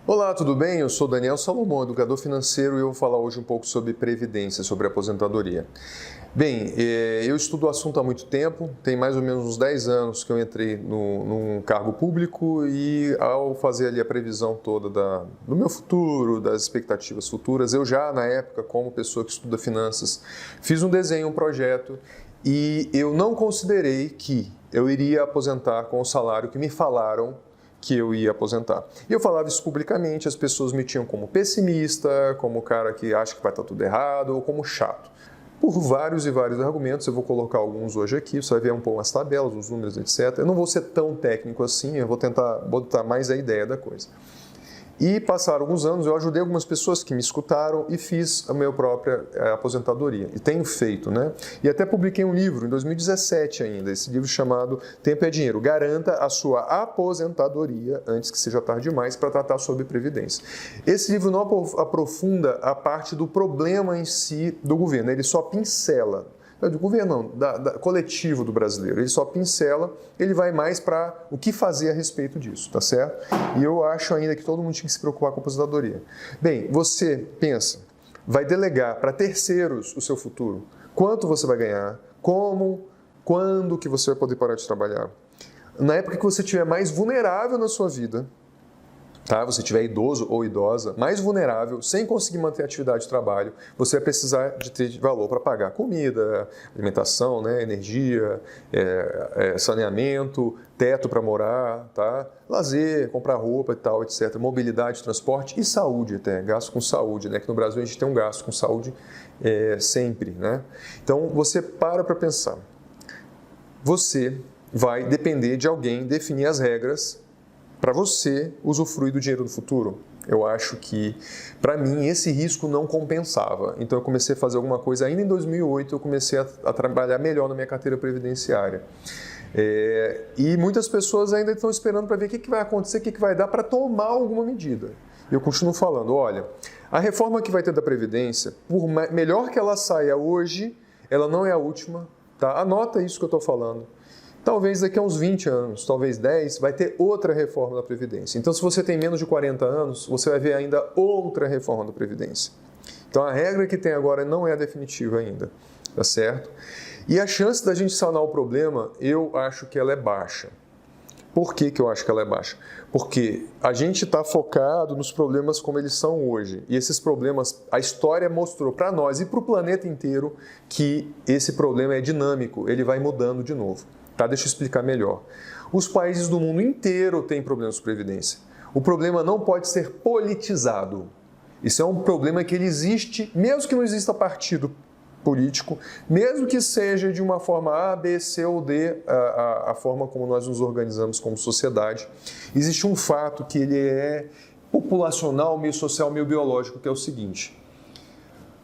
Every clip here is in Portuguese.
Olá, tudo bem? Eu sou Daniel Salomão, educador financeiro, e eu vou falar hoje um pouco sobre previdência, sobre aposentadoria. Bem, eu estudo o assunto há muito tempo, tem mais ou menos uns 10 anos que eu entrei num cargo público e ao fazer ali a previsão toda do meu futuro, das expectativas futuras, eu já na época, como pessoa que estuda finanças, fiz um desenho, um projeto e eu não considerei que eu iria aposentar com o salário que me falaram que eu ia aposentar. E eu falava isso publicamente, as pessoas me tinham como pessimista, como cara que acha que vai estar tudo errado, ou como chato. Por vários e vários argumentos, eu vou colocar alguns hoje aqui, você vai ver um pouco as tabelas, os números, etc. Eu não vou ser tão técnico assim, eu vou tentar botar mais a ideia da coisa. E passaram alguns anos, eu ajudei algumas pessoas que me escutaram e fiz a minha própria aposentadoria. E tenho feito, né? E até publiquei um livro em 2017 ainda, esse livro chamado Tempo é Dinheiro. Garanta a sua aposentadoria antes que seja tarde demais, para tratar sobre previdência. Esse livro não aprofunda a parte do problema em si do governo, ele só pincela. Do governo não, coletivo do brasileiro. Ele só pincela, ele vai mais para o que fazer a respeito disso, tá certo? E eu acho ainda que todo mundo tinha que se preocupar com a aposentadoria. Bem, você pensa, vai delegar para terceiros o seu futuro. Quanto você vai ganhar, como, quando que você vai poder parar de trabalhar. Na época que você estiver mais vulnerável na sua vida, tá? Você estiver idoso ou idosa, mais vulnerável, sem conseguir manter a atividade de trabalho, você vai precisar de ter valor para pagar comida, alimentação, né? Energia, saneamento, teto para morar, tá? Lazer, comprar roupa e tal, etc. Mobilidade, transporte e saúde até, gasto com saúde, né? Que no Brasil a gente tem um gasto com saúde sempre, né? Então você para pensar. Você vai depender de alguém definir as regras para você usufruir do dinheiro do futuro. Eu acho que, para mim, esse risco não compensava. Então, eu comecei a fazer alguma coisa. Ainda em 2008, eu comecei a trabalhar melhor na minha carteira previdenciária. E muitas pessoas ainda estão esperando para ver o que vai acontecer, o que vai dar para tomar alguma medida. Eu continuo falando, olha, a reforma que vai ter da Previdência, por melhor que ela saia hoje, ela não é a última. Tá? Anota isso que eu estou falando. Talvez daqui a uns 20 anos, talvez 10, vai ter outra reforma da Previdência. Então, se você tem menos de 40 anos, você vai ver ainda outra reforma da Previdência. Então, a regra que tem agora não é a definitiva ainda, tá certo? E a chance da gente sanar o problema, eu acho que ela é baixa. Por que eu acho que ela é baixa? Porque a gente está focado nos problemas como eles são hoje. E esses problemas, a história mostrou para nós e para o planeta inteiro que esse problema é dinâmico, ele vai mudando de novo. Tá, deixa eu explicar melhor. Os países do mundo inteiro têm problemas de previdência. O problema não pode ser politizado. Isso é um problema que ele existe, mesmo que não exista partido político, mesmo que seja de uma forma A, B, C ou D, a forma como nós nos organizamos como sociedade. Existe um fato que ele é populacional, meio social, meio biológico, que é o seguinte.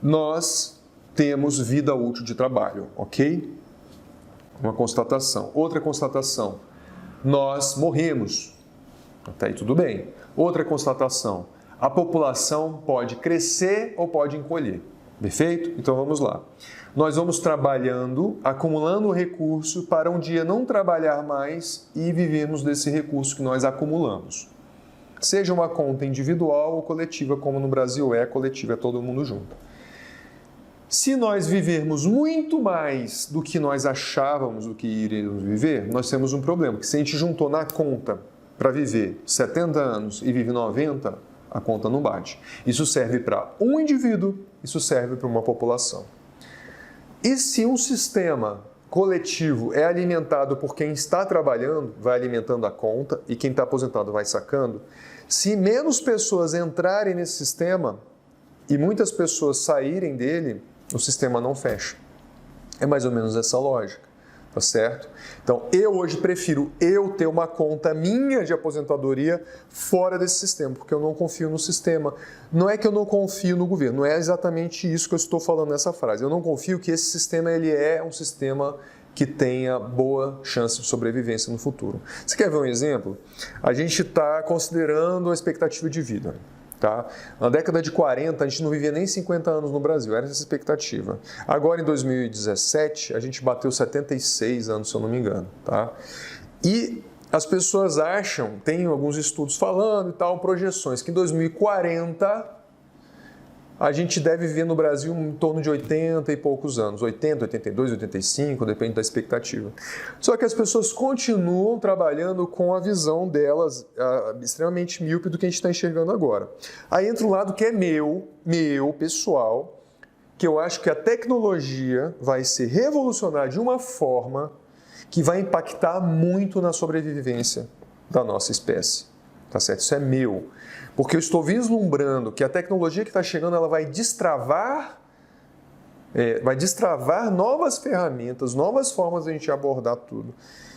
Nós temos vida útil de trabalho, ok? Uma constatação. Outra constatação, nós morremos. Até aí tudo bem. Outra constatação, a população pode crescer ou pode encolher. Perfeito? Então vamos lá. Nós vamos trabalhando, acumulando recurso para um dia não trabalhar mais e vivermos desse recurso que nós acumulamos. Seja uma conta individual ou coletiva, como no Brasil coletiva, é todo mundo junto. Se nós vivermos muito mais do que nós achávamos do que iríamos viver, nós temos um problema, que se a gente juntou na conta para viver 70 anos e vive 90, a conta não bate. Isso serve para um indivíduo, isso serve para uma população. E se um sistema coletivo é alimentado por quem está trabalhando, vai alimentando a conta, e quem está aposentado vai sacando, se menos pessoas entrarem nesse sistema e muitas pessoas saírem dele, o sistema não fecha. É mais ou menos essa lógica, tá certo? Então, eu hoje prefiro ter uma conta minha de aposentadoria fora desse sistema, porque eu não confio no sistema. Não é que eu não confio no governo, não é exatamente isso que eu estou falando nessa frase. Eu não confio que esse sistema ele é um sistema que tenha boa chance de sobrevivência no futuro. Você quer ver um exemplo? A gente está considerando a expectativa de vida. Tá? Na década de 40, a gente não vivia nem 50 anos no Brasil, era essa a expectativa. Agora, em 2017, a gente bateu 76 anos, se eu não me engano. Tá? E as pessoas acham, tem alguns estudos falando e tal, projeções, que em 2040 a gente deve viver no Brasil em torno de 80 e poucos anos, 80, 82, 85, depende da expectativa. Só que as pessoas continuam trabalhando com a visão delas extremamente míope do que a gente está enxergando agora. Aí entra um lado que é meu, pessoal, que eu acho que a tecnologia vai se revolucionar de uma forma que vai impactar muito na sobrevivência da nossa espécie. Tá certo? Isso é meu. Porque eu estou vislumbrando que a tecnologia que está chegando, ela vai destravar novas ferramentas, novas formas de a gente abordar tudo,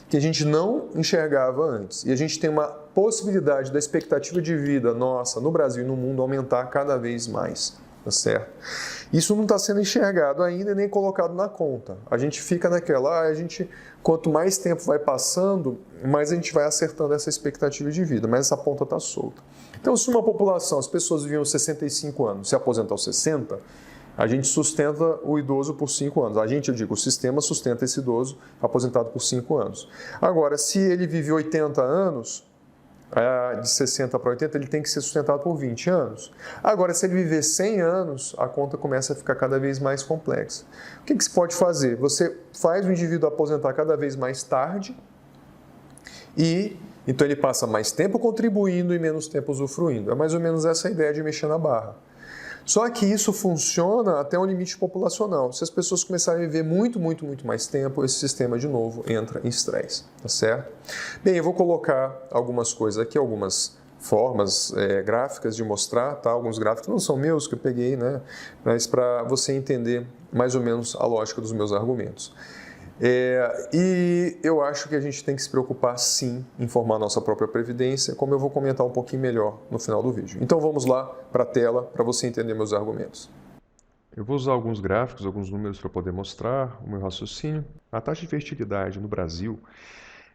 que a gente não enxergava antes. E a gente tem uma possibilidade da expectativa de vida nossa no Brasil e no mundo aumentar cada vez mais. Tá certo? Isso não está sendo enxergado ainda e nem colocado na conta. A gente fica naquela, quanto mais tempo vai passando, mais a gente vai acertando essa expectativa de vida, mas essa ponta está solta. Então, se uma população, as pessoas viviam 65 anos, se aposentar aos 60, a gente sustenta o idoso por 5 anos. O sistema sustenta esse idoso aposentado por 5 anos. Agora, se ele vive 80 anos, de 60 para 80, ele tem que ser sustentado por 20 anos. Agora, se ele viver 100 anos, a conta começa a ficar cada vez mais complexa. O que se pode fazer? Você faz o indivíduo aposentar cada vez mais tarde e então ele passa mais tempo contribuindo e menos tempo usufruindo. É mais ou menos essa a ideia de mexer na barra. Só que isso funciona até um limite populacional. Se as pessoas começarem a viver muito mais tempo, esse sistema de novo entra em estresse, tá certo? Bem, eu vou colocar algumas coisas aqui, algumas formas gráficas de mostrar, tá? Alguns gráficos não são meus, que eu peguei, né? Mas para você entender mais ou menos a lógica dos meus argumentos. E eu acho que a gente tem que se preocupar sim em formar nossa própria previdência, como eu vou comentar um pouquinho melhor no final do vídeo. Então vamos lá para a tela para você entender meus argumentos. Eu vou usar alguns gráficos, alguns números para poder mostrar o meu raciocínio. A taxa de fertilidade no Brasil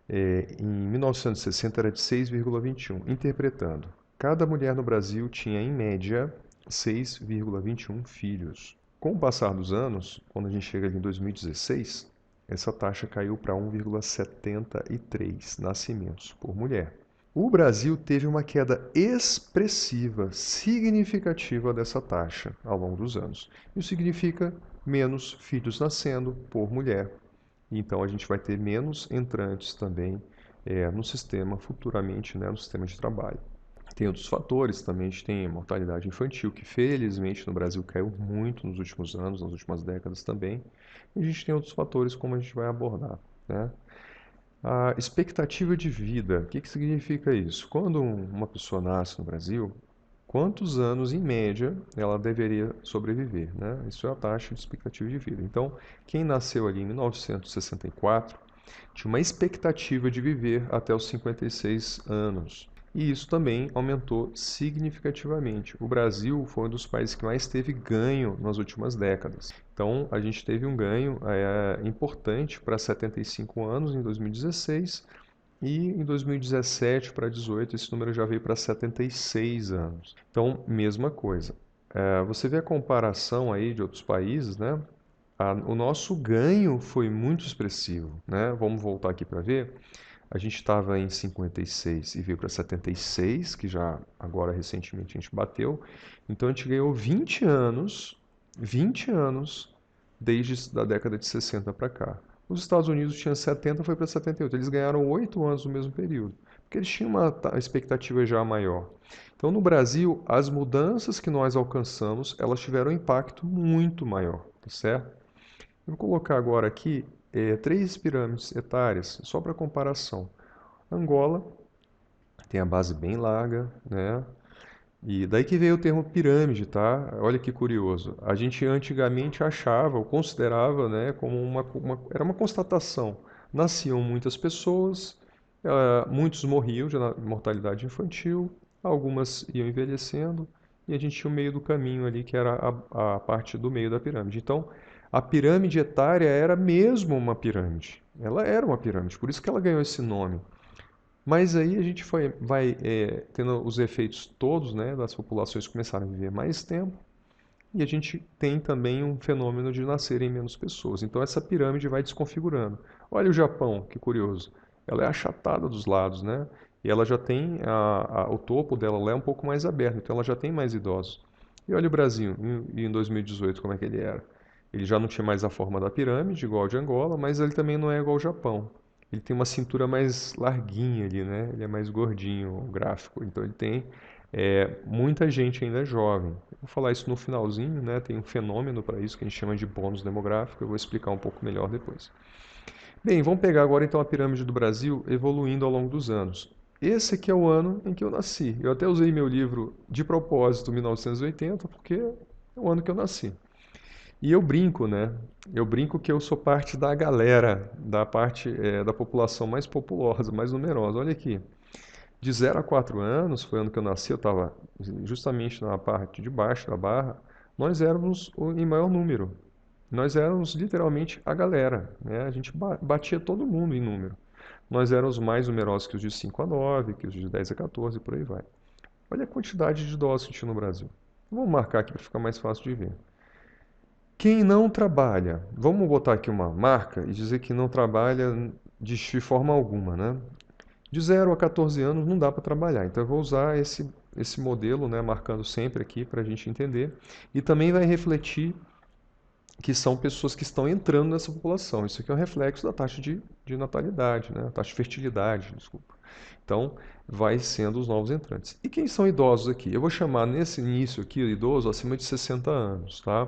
em 1960 era de 6,21, interpretando. Cada mulher no Brasil tinha em média 6,21 filhos. Com o passar dos anos, quando a gente chega ali em 2016, essa taxa caiu para 1,73 nascimentos por mulher. O Brasil teve uma queda expressiva, significativa dessa taxa ao longo dos anos. Isso significa menos filhos nascendo por mulher. Então a gente vai ter menos entrantes também no sistema futuramente, né, no sistema de trabalho. Tem outros fatores também, a gente tem a mortalidade infantil, que felizmente no Brasil caiu muito nos últimos anos, nas últimas décadas também. E a gente tem outros fatores como a gente vai abordar, né? A expectativa de vida, o que significa isso? Quando uma pessoa nasce no Brasil, quantos anos em média ela deveria sobreviver, né? Isso é a taxa de expectativa de vida. Então, quem nasceu ali em 1964 tinha uma expectativa de viver até os 56 anos. E isso também aumentou significativamente. O Brasil foi um dos países que mais teve ganho nas últimas décadas. Então, a gente teve um ganho importante para 75 anos em 2016 e em 2017 para 18 esse número já veio para 76 anos. Então, mesma coisa. Você vê a comparação aí de outros países, né? O nosso ganho foi muito expressivo, né? Vamos voltar aqui para ver. A gente estava em 56 e veio para 76, que já agora recentemente a gente bateu. Então a gente ganhou 20 anos desde a década de 60 para cá. Os Estados Unidos tinham 70, foi para 78. Eles ganharam 8 anos no mesmo período, porque eles tinham uma expectativa já maior. Então no Brasil, as mudanças que nós alcançamos, elas tiveram um impacto muito maior, tá certo? Eu vou colocar agora aqui 3 pirâmides etárias, só para comparação. Angola tem a base bem larga, né? E daí que veio o termo pirâmide, tá? Olha que curioso. A gente antigamente achava ou considerava, né, como era uma constatação. Nasciam muitas pessoas, muitos morriam de mortalidade infantil, algumas iam envelhecendo e a gente tinha o meio do caminho ali, que era a parte do meio da pirâmide. Então, a pirâmide etária era mesmo uma pirâmide. Ela era uma pirâmide, por isso que ela ganhou esse nome. Mas aí a gente vai tendo os efeitos todos, né, das populações começaram a viver mais tempo e a gente tem também um fenômeno de nascerem menos pessoas. Então essa pirâmide vai desconfigurando. Olha o Japão, que curioso. ela é achatada dos lados, né? E ela já tem, o topo dela lá é um pouco mais aberto, então ela já tem mais idosos. E olha o Brasil, em 2018, como é que ele era. Ele já não tinha mais a forma da pirâmide, igual ao de Angola, mas ele também não é igual ao Japão. Ele tem uma cintura mais larguinha ali, né? Ele é mais gordinho, o gráfico. Então ele tem muita gente ainda jovem. Eu vou falar isso no finalzinho, né? Tem um fenômeno para isso que a gente chama de bônus demográfico. Eu vou explicar um pouco melhor depois. Bem, vamos pegar agora então a pirâmide do Brasil evoluindo ao longo dos anos. Esse aqui é o ano em que eu nasci. Eu até usei meu livro de propósito, 1980, porque é o ano que eu nasci. E eu brinco, né? Eu brinco que eu sou parte da galera, da parte da população mais populosa, mais numerosa. Olha aqui, de 0 a 4 anos, foi o ano que eu nasci, eu estava justamente na parte de baixo da barra, nós éramos em maior número. Nós éramos literalmente a galera, né? A gente batia todo mundo em número. Nós éramos mais numerosos que os de 5 a 9, que os de 10 a 14, e por aí vai. Olha a quantidade de idosos que tinha no Brasil. Vamos marcar aqui para ficar mais fácil de ver. Quem não trabalha, vamos botar aqui uma marca e dizer que não trabalha de forma alguma, né? De 0 a 14 anos não dá para trabalhar, então eu vou usar esse modelo, né, marcando sempre aqui para a gente entender. E também vai refletir que são pessoas que estão entrando nessa população. Isso aqui é um reflexo da taxa de natalidade, né? A taxa de fertilidade, desculpa. Então, vai sendo os novos entrantes. E quem são idosos aqui? Eu vou chamar nesse início aqui idoso acima de 60 anos, tá?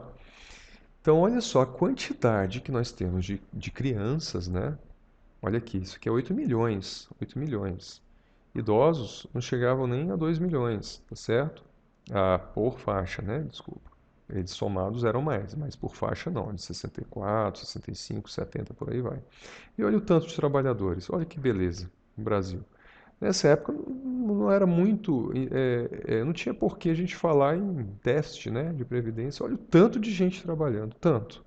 Então, olha só a quantidade que nós temos de crianças, né? Olha aqui, isso aqui é 8 milhões, 8 milhões. Idosos não chegavam nem a 2 milhões, tá certo? Ah, por faixa, né? Desculpa. Eles somados eram mais, mas por faixa não, de 64, 65, 70, por aí vai. E olha o tanto de trabalhadores, olha que beleza, no Brasil. Nessa época não era muito, não tinha por que a gente falar em déficit, né, de previdência. Olha o tanto de gente trabalhando, tanto.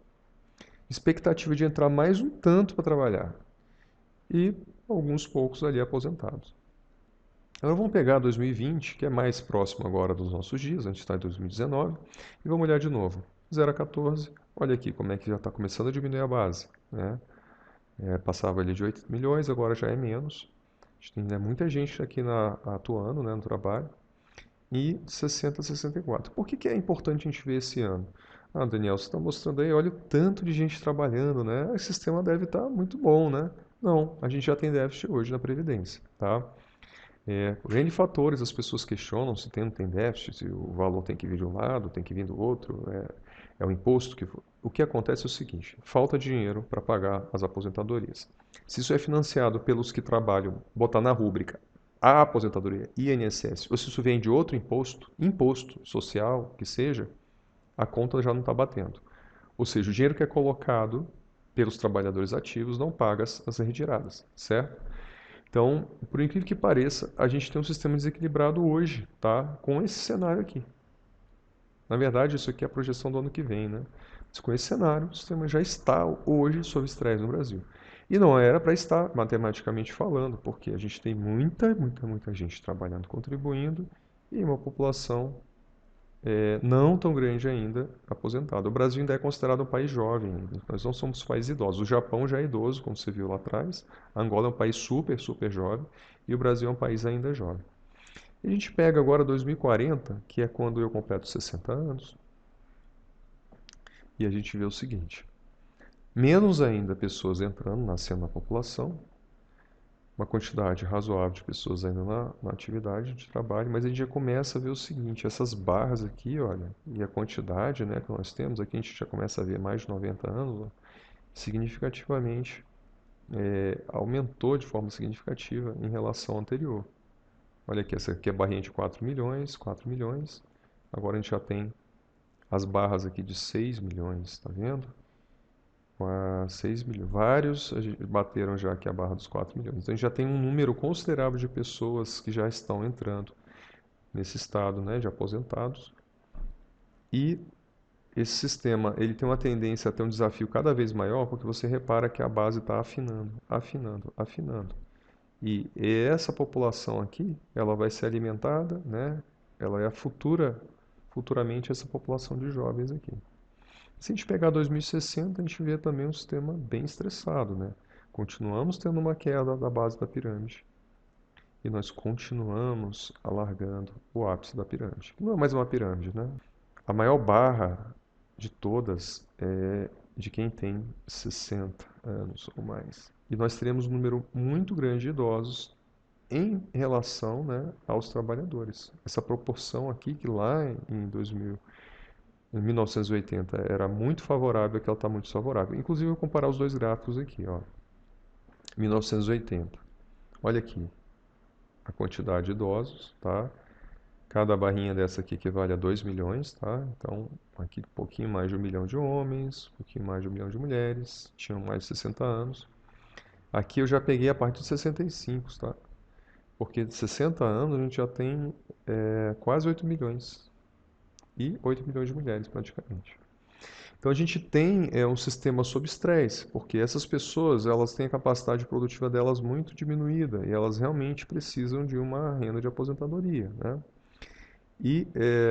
Expectativa de entrar mais um tanto para trabalhar. E alguns poucos ali aposentados. Agora vamos pegar 2020, que é mais próximo agora dos nossos dias, a gente está em 2019, e vamos olhar de novo. 0 a 14, olha aqui como é que já está começando a diminuir a base, né? Passava ali de 8 milhões, agora já é menos. A gente tem ainda muita gente aqui atuando, né, no trabalho. E de 60 a 64. Por que é importante a gente ver esse ano? Ah, Daniel, você está mostrando aí, olha o tanto de gente trabalhando, né? O sistema deve estar muito bom, né? Não, a gente já tem déficit hoje na Previdência, tá? Por N fatores, as pessoas questionam se tem ou não tem déficit, se o valor tem que vir de um lado, tem que vir do outro, é o imposto que... O que acontece é o seguinte, falta dinheiro para pagar as aposentadorias. Se isso é financiado pelos que trabalham, botar na rúbrica a aposentadoria, INSS, ou se isso vem de outro imposto social, que seja, a conta já não está batendo. Ou seja, o dinheiro que é colocado pelos trabalhadores ativos não paga as retiradas, certo? Então, por incrível que pareça, a gente tem um sistema desequilibrado hoje, tá? Com esse cenário aqui. Na verdade, isso aqui é a projeção do ano que vem, né? Mas com esse cenário, o sistema já está hoje sob estresse no Brasil. E não era para estar, matematicamente falando, porque a gente tem muita gente trabalhando, contribuindo, e uma população não tão grande ainda aposentada. O Brasil ainda é considerado um país jovem ainda. Nós não somos países idosos. O Japão já é idoso, como você viu lá atrás. A Angola é um país super jovem. E o Brasil é um país ainda jovem. E a gente pega agora 2040, que é quando eu completo 60 anos, e a gente vê o seguinte. Menos ainda pessoas entrando, nascendo na população, uma quantidade razoável de pessoas ainda na atividade de trabalho, mas a gente já começa a ver o seguinte, essas barras aqui, olha, e a quantidade, né, que nós temos, aqui a gente já começa a ver mais de 90 anos, ó, significativamente aumentou de forma significativa em relação ao anterior. Olha aqui, essa aqui é a barrinha de 4 milhões, 4 milhões, agora a gente já tem as barras aqui de 6 milhões, tá vendo? 6 milhões. Vários bateram já aqui a barra dos 4 milhões. Então a gente já tem um número considerável de pessoas que já estão entrando nesse estado, né, de aposentados. E esse sistema ele tem uma tendência a ter um desafio cada vez maior, porque você repara que a base está afinando. E essa população aqui, ela vai ser alimentada, né? Ela é futuramente essa população de jovens aqui. Se a gente pegar 2060, a gente vê também um sistema bem estressado, né? continuamos tendo uma queda da base da pirâmide. E nós continuamos alargando o ápice da pirâmide. Não é mais uma pirâmide, né? A maior barra de todas é de quem tem 60 anos ou mais. E nós teremos um número muito grande de idosos em relação, né, aos trabalhadores. Essa proporção aqui, que lá em 1980 era muito favorável, aqui ela está muito desfavorável. Inclusive, eu vou comparar os dois gráficos aqui, ó. 1980. Olha aqui a quantidade de idosos, tá? Cada barrinha dessa aqui equivale a 2 milhões, tá? Então, aqui um pouquinho mais de 1 milhão de homens, um pouquinho mais de 1 milhão de mulheres, tinham mais de 60 anos. Aqui eu já peguei a partir de 65, tá? Porque de 60 anos a gente já tem quase 8 milhões. E 8 milhões de mulheres, praticamente. Então a gente tem um sistema sob estresse, porque essas pessoas elas têm a capacidade produtiva delas muito diminuída e elas realmente precisam de uma renda de aposentadoria, né? E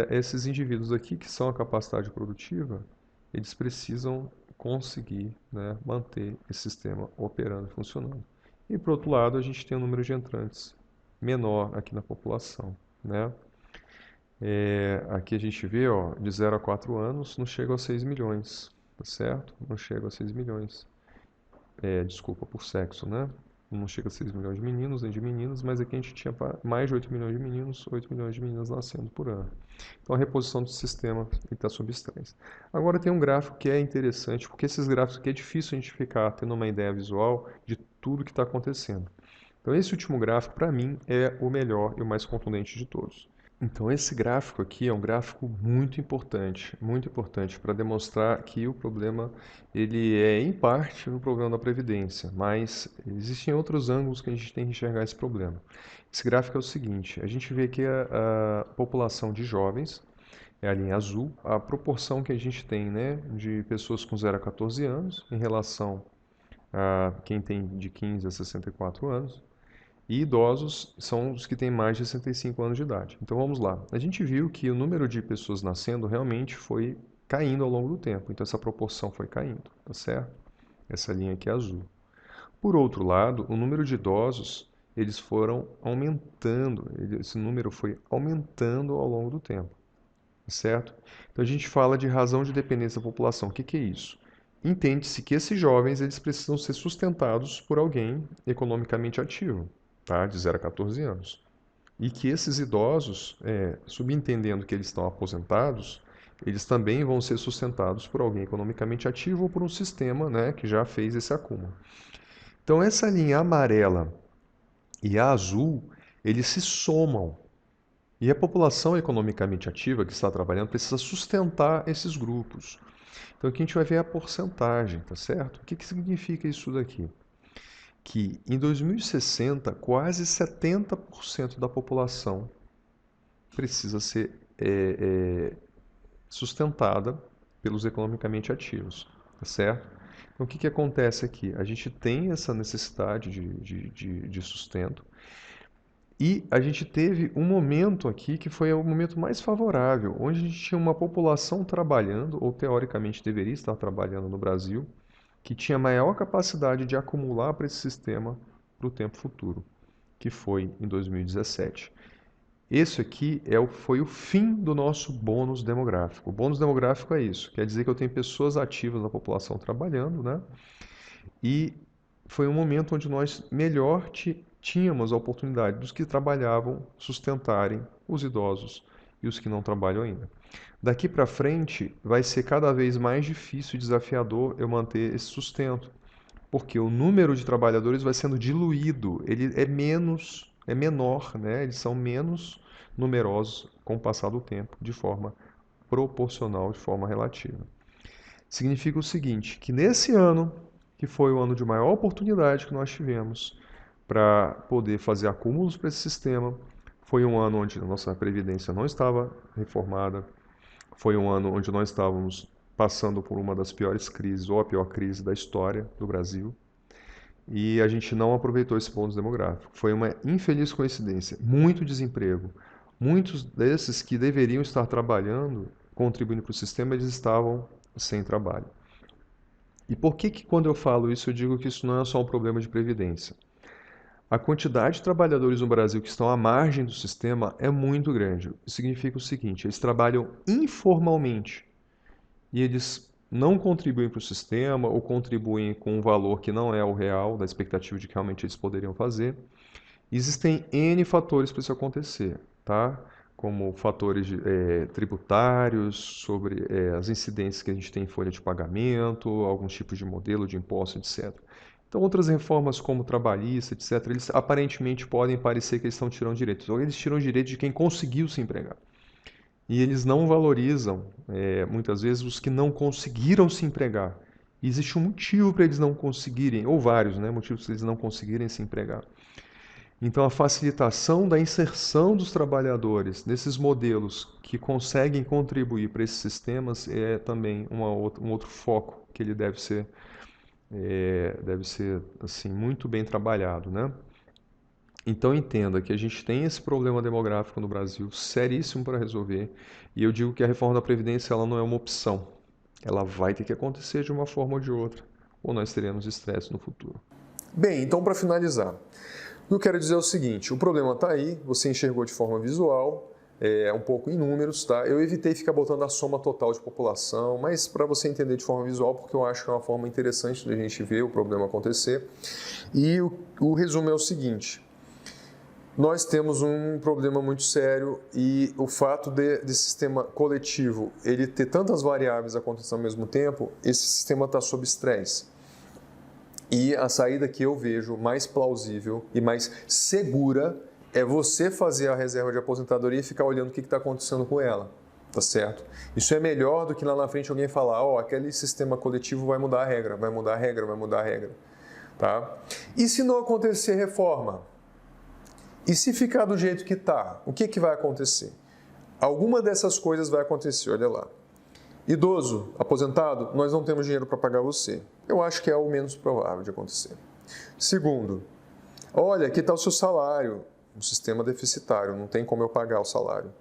esses indivíduos aqui, que são a capacidade produtiva, eles precisam conseguir, né, manter esse sistema operando e funcionando. E, por outro lado, a gente tem um número de entrantes menor aqui na população, né? Aqui a gente vê, ó, de 0 a 4 anos, não chega a 6 milhões, tá certo? Não chega a 6 milhões. Desculpa, por sexo, né? Não chega a 6 milhões de meninos nem de meninas, mas aqui a gente tinha mais de 8 milhões de meninos, 8 milhões de meninas nascendo por ano. Então a reposição do sistema está sob estresse. Agora tem um gráfico que é interessante, porque esses gráficos aqui é difícil a gente ficar tendo uma ideia visual de tudo que está acontecendo. Então esse último gráfico, para mim, é o melhor e o mais contundente de todos. Então esse gráfico aqui é um gráfico muito importante para demonstrar que o problema ele é em parte um problema da previdência, mas existem outros ângulos que a gente tem que enxergar esse problema. Esse gráfico é o seguinte: a gente vê que a população de jovens é a linha azul, a proporção que a gente tem, né, de pessoas com 0 a 14 anos em relação a quem tem de 15 a 64 anos. E idosos são os que têm mais de 65 anos de idade. Então vamos lá. A gente viu que o número de pessoas nascendo realmente foi caindo ao longo do tempo. Então essa proporção foi caindo, tá certo? Essa linha aqui é azul. Por outro lado, o número de idosos, eles foram aumentando. Esse número foi aumentando ao longo do tempo, tá certo? Então a gente fala de razão de dependência da população. O que que é isso? Entende-se que esses jovens eles precisam ser sustentados por alguém economicamente ativo, tá? De 0 a 14 anos. E que esses idosos, subentendendo que eles estão aposentados, eles também vão ser sustentados por alguém economicamente ativo ou por um sistema, né, que já fez esse acúmulo. Então essa linha amarela e a azul, eles se somam. E a população economicamente ativa que está trabalhando precisa sustentar esses grupos. Então aqui a gente vai ver a porcentagem, tá certo? O que que significa isso daqui? Que em 2060, quase 70% da população precisa ser sustentada pelos economicamente ativos, tá certo? Então, o que que acontece aqui? A gente tem essa necessidade de sustento e a gente teve um momento aqui que foi o momento mais favorável, onde a gente tinha uma população trabalhando, ou teoricamente deveria estar trabalhando no Brasil, que tinha maior capacidade de acumular para esse sistema para o tempo futuro, que foi em 2017. Esse aqui foi o fim do nosso bônus demográfico. O bônus demográfico é isso, quer dizer que eu tenho pessoas ativas na população trabalhando, né? E foi um momento onde nós melhor tínhamos a oportunidade dos que trabalhavam sustentarem os idosos e os que não trabalham ainda. Daqui para frente vai ser cada vez mais difícil e desafiador eu manter esse sustento, porque o número de trabalhadores vai sendo diluído, ele é menor, né? Eles são menos numerosos com o passar do tempo, de forma proporcional, de forma relativa. Significa o seguinte, que nesse ano, que foi o ano de maior oportunidade que nós tivemos para poder fazer acúmulos para esse sistema, foi um ano onde a nossa previdência não estava reformada, foi um ano onde nós estávamos passando por uma das piores crises, ou a pior crise da história do Brasil, e a gente não aproveitou esse bônus demográfico. Foi uma infeliz coincidência, muito desemprego. Muitos desses que deveriam estar trabalhando, contribuindo para o sistema, eles estavam sem trabalho. E por que quando eu falo isso, eu digo que isso não é só um problema de previdência? A quantidade de trabalhadores no Brasil que estão à margem do sistema é muito grande. Isso significa o seguinte: eles trabalham informalmente e eles não contribuem para o sistema ou contribuem com um valor que não é o real, da expectativa de que realmente eles poderiam fazer. Existem N fatores para isso acontecer, tá? Como fatores tributários, sobre as incidências que a gente tem em folha de pagamento, alguns tipos de modelo de imposto, etc. Então, outras reformas como trabalhista, etc., eles aparentemente podem parecer que eles estão tirando direitos. Ou eles tiram direitos de quem conseguiu se empregar. E eles não valorizam, muitas vezes, os que não conseguiram se empregar. E existe um motivo para eles não conseguirem, ou vários, né, motivos para eles não conseguirem se empregar. Então, a facilitação da inserção dos trabalhadores nesses modelos que conseguem contribuir para esses sistemas é também um outro foco que ele deve ser assim, muito bem trabalhado, né? Então entenda que a gente tem esse problema demográfico no Brasil seríssimo para resolver, e eu digo que a reforma da Previdência ela não é uma opção. Ela vai ter que acontecer de uma forma ou de outra, ou nós teremos estresse no futuro. Bem, então para finalizar, o que eu quero dizer é o seguinte: o problema está aí, você enxergou de forma visual, um pouco em números, tá? Eu evitei ficar botando a soma total de população, mas para você entender de forma visual, porque eu acho que é uma forma interessante de a gente ver o problema acontecer. E o resumo é o seguinte: nós temos um problema muito sério e o fato desse sistema coletivo ele ter tantas variáveis acontecendo ao mesmo tempo, esse sistema está sob estresse. E a saída que eu vejo mais plausível e mais segura é você fazer a reserva de aposentadoria e ficar olhando o que está acontecendo com ela, tá certo? Isso é melhor do que lá na frente alguém falar, aquele sistema coletivo vai mudar a regra, vai mudar a regra, vai mudar a regra, tá? E se não acontecer reforma? E se ficar do jeito que está, o que vai acontecer? Alguma dessas coisas vai acontecer, olha lá. Idoso, aposentado, nós não temos dinheiro para pagar você. Eu acho que é o menos provável de acontecer. Segundo, olha, aqui está o seu salário, um sistema deficitário, não tem como eu pagar o salário.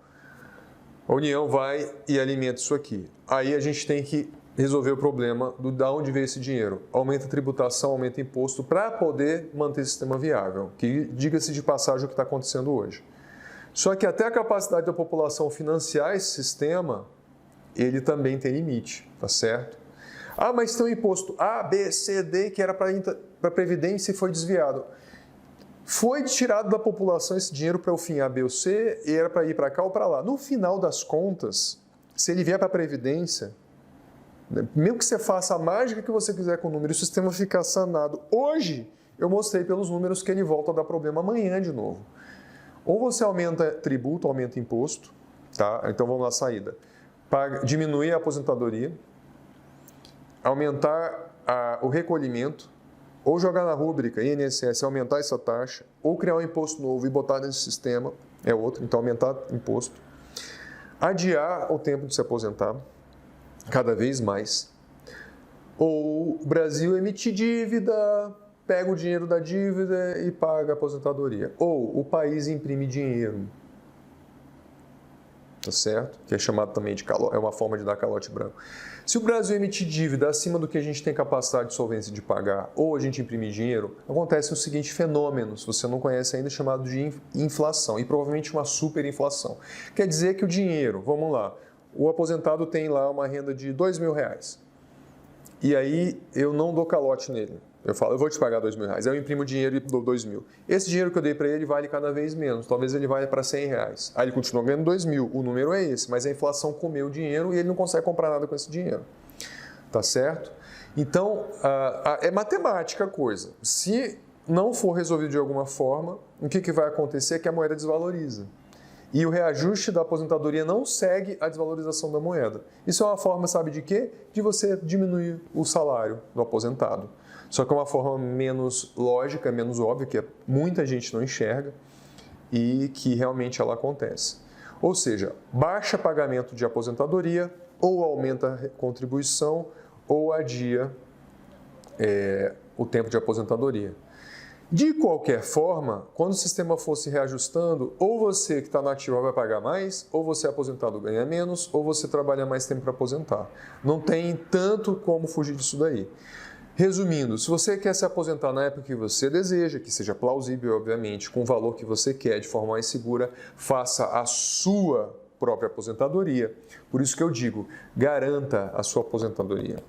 A União vai e alimenta isso aqui. Aí a gente tem que resolver o problema de onde veio esse dinheiro. Aumenta a tributação, aumenta o imposto para poder manter o sistema viável, que diga-se de passagem o que está acontecendo hoje. Só que até a capacidade da população financiar esse sistema, ele também tem limite, tá certo? Mas tem um imposto A, B, C, D, que era para a Previdência e foi desviado. Foi tirado da população esse dinheiro para o fim A, B ou C, e era para ir para cá ou para lá. No final das contas, se ele vier para a Previdência, mesmo que você faça a mágica que você quiser com o número, o sistema ficar sanado. Hoje, eu mostrei pelos números que ele volta a dar problema amanhã de novo. Ou você aumenta tributo, aumenta imposto, tá? Então vamos lá, saída. Diminuir a aposentadoria, aumentar o recolhimento, ou jogar na rúbrica INSS, aumentar essa taxa, ou criar um imposto novo e botar nesse sistema, é outro, então aumentar imposto. Adiar o tempo de se aposentar, cada vez mais. Ou o Brasil emitir dívida, pega o dinheiro da dívida e paga a aposentadoria. Ou o país imprime dinheiro, tá certo? Que é chamado também de calote, é uma forma de dar calote branco. Se o Brasil emitir dívida acima do que a gente tem capacidade de solvência de pagar, ou a gente imprimir dinheiro, acontece o seguinte fenômeno, se você não conhece ainda, chamado de inflação, e provavelmente uma superinflação. Quer dizer que o dinheiro, vamos lá, o aposentado tem lá uma renda de R$2.000, e aí eu não dou calote nele. Eu falo, eu vou te pagar R$2.000. Aí eu imprimo o dinheiro e dou 2.000. Esse dinheiro que eu dei para ele vale cada vez menos. Talvez ele valha para R$100. Aí ele continua ganhando 2.000. O número é esse, mas a inflação comeu o dinheiro e ele não consegue comprar nada com esse dinheiro. Tá certo? Então, é matemática a coisa. Se não for resolvido de alguma forma, o que vai acontecer é que a moeda desvaloriza. E o reajuste da aposentadoria não segue a desvalorização da moeda. Isso é uma forma, sabe de quê? De você diminuir o salário do aposentado. Só que é uma forma menos lógica, menos óbvia, que muita gente não enxerga e que realmente ela acontece. Ou seja, baixa pagamento de aposentadoria, ou aumenta a contribuição, ou adia o tempo de aposentadoria. De qualquer forma, quando o sistema for se reajustando, ou você que está na ativa vai pagar mais, ou você aposentado ganha menos, ou você trabalha mais tempo para aposentar. Não tem tanto como fugir disso daí. Resumindo, se você quer se aposentar na época que você deseja, que seja plausível, obviamente, com o valor que você quer, de forma mais segura, faça a sua própria aposentadoria. Por isso que eu digo, garanta a sua aposentadoria.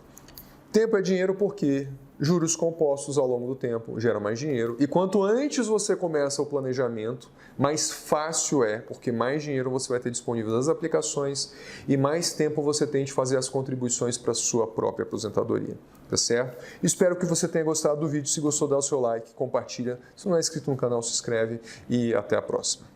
Tempo é dinheiro porque juros compostos ao longo do tempo geram mais dinheiro. E quanto antes você começa o planejamento, mais fácil é, porque mais dinheiro você vai ter disponível nas aplicações e mais tempo você tem de fazer as contribuições para a sua própria aposentadoria. Tá certo? Espero que você tenha gostado do vídeo. Se gostou, dá o seu like, compartilha. Se não é inscrito no canal, se inscreve e até a próxima.